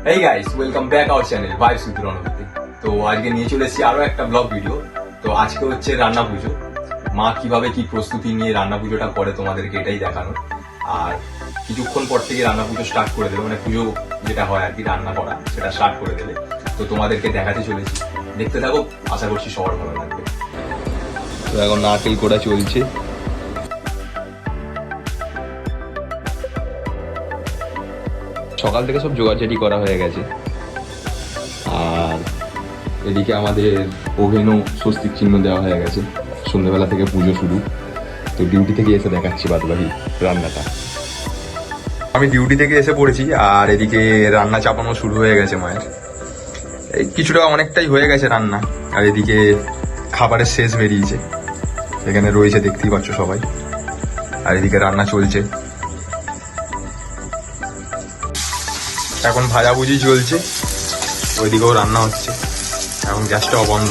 Hey guys, welcome back our channel Vibes with Ronaldo। তো আজকে নিয়ে চলে এসেছি আরো একটা ব্লগ ভিডিও। তো আজকে হচ্ছে রান্না পুজো। মা কিভাবে কি প্রস্তুতি নিয়ে রান্না পুজোটা করে তোমাদেরকে এটাই দেখানো। আর কিছুক্ষণ পর থেকে রান্না পুজো স্টার্ট করে দেবে, মানে পুজো যেটা হয় আর কি রান্না করা সেটা স্টার্ট করে দেবে। তো তোমাদেরকে দেখাতে চলেছি, দেখতে থাকো, আশা করছি সবার ভালো লাগবে। তো এখন নারকেল কোড়া চলছে। সকাল থেকে সব জোগাড়জাটি করা হয়ে গেছে। আর এদিকে আমাদের ওভেনও স্বস্তিক চিহ্ন দেওয়া হয়ে গেছে। সন্ধ্যেবেলা থেকে পুজো শুরু। তো ডিউটি থেকে এসে দেখাচ্ছি বাদবাকি রান্নাটা। আমি ডিউটি থেকে এসে পড়েছি আর এদিকে রান্না চাপানো শুরু হয়ে গেছে মায়ের। এই কিছুটা অনেকটাই হয়ে গেছে রান্না। আর এদিকে খাবারের শেষ বেরিয়েছে, এখানে রয়েছে দেখতেই পাচ্ছ সবাই। আর এদিকে রান্না চলছে, এখন ভাজাভুজি চলছে, ওইদিকেও রান্না হচ্ছে। এখন গ্যাসটাও বন্ধ।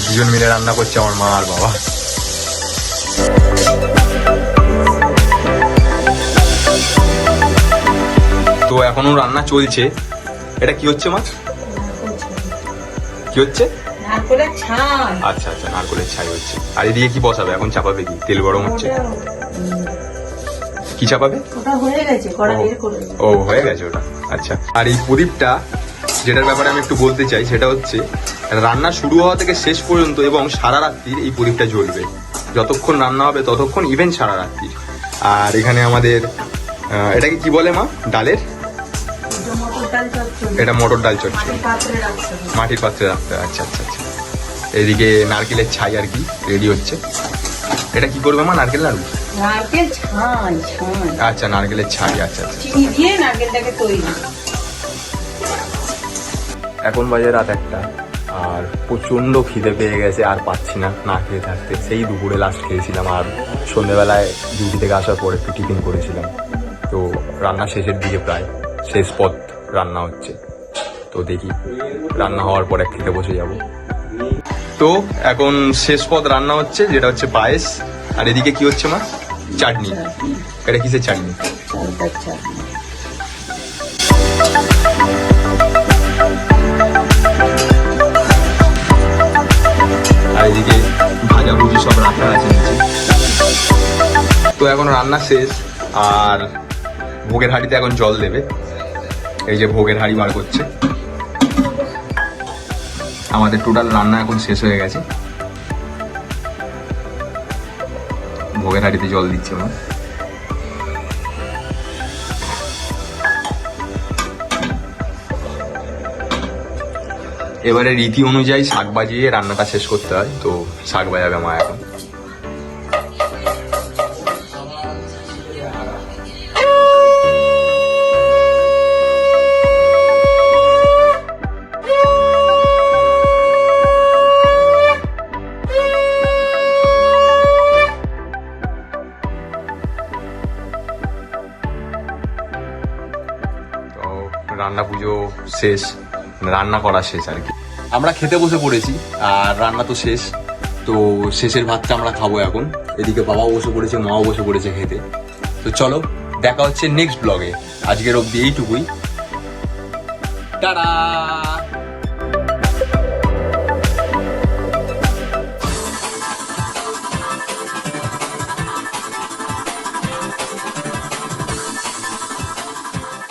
দুজন মিলে রান্না করছে আমার মা আর বাবা। তো এখনো রান্না চলছে। এটা কি হচ্ছে মা? কি হচ্ছে? নারকেলের ছাই। আচ্ছা আচ্ছা, নারকেলের ছাই হচ্ছে। আর এদিকে কি বসাবে? এখন চাপাবে কি? তেল গরম হচ্ছে। কি চাপাবে? ওটা হয়ে গেছে, কড়া বের করে। ও হয়ে গেছে ওটা। আচ্ছা। আর এই প্রদীপটা যেটার ব্যাপারে আমি একটু বলতে চাই সেটা হচ্ছে রান্না শুরু হওয়া থেকে শেষ পর্যন্ত এবং সারা রাত্রির এই প্রদীপটা জ্বলবে। যতক্ষণ রান্না হবে ততক্ষণ, ইভেন সারা রাত্রির। আর এখানে আমাদের এটাকে কি বলে মা? ডালের? এটা মটর ডাল চচ্চড়ি। মাটির পাত্রে রাখতে হয়। আচ্ছা আচ্ছা আচ্ছা। এদিকে নারকেলের ছাই আর কি রেডি হচ্ছে। এটা কি করবে মা? নারকেল নাড়ু? নারকেল ছাই। আচ্ছা, নারকেলের ছাই। আচ্ছা আচ্ছা। চিনি দিয়ে নারকেলটাকে তৈরি। এখন বাজে রাত 1টা আর প্রচণ্ড খিদে পেয়ে গেছে, আর পাচ্ছি না না খেয়ে থাকতে। সেই দুপুরে লাস্ট খেয়েছিলাম, আর সন্ধ্যেবেলায় ডিউটি থেকে আসার পর একটু টিফিন করেছিলাম। তো রান্না শেষের দিকে, প্রায় শেষ পথ রান্না হচ্ছে। তো দেখি রান্না হওয়ার পরে খেতে বসে যাব। তো এখন শেষ পথ রান্না হচ্ছে, যেটা হচ্ছে পায়েস। আর এদিকে কি হচ্ছে মা? চাটনি। এটা কিসের চাটনি? আর এদিকে ভাজাভুজি সব রাখা আছে নিচে। তো এখন রান্না শেষ আর ভোগের হাঁড়িতে এখন জল দেবে। এই যে ভোগের হাঁড়ি বার করছে। আমাদের টোটাল রান্না এখন শেষ হয়ে গেছে। ভোগের হাঁড়িতে জল দিচ্ছে মা। এবারে রীতি অনুযায়ী শাক বাজিয়ে রান্নাটা শেষ করতে হয়। তো শাক বাজাবে মা এখন। রান্না পুজো শেষ, রান্না করা শেষ আর কি। আমরা খেতে বসে পড়েছি আর রান্না তো শেষ। তো শেষের ভাতটা আমরা খাবো এখন। এদিকে বাবাও বসে পড়েছে, মাও বসে পড়েছে খেতে। তো চলো দেখা হচ্ছে নেক্সট ব্লগে। আজকের অবধি এইটুকুই। টাটা।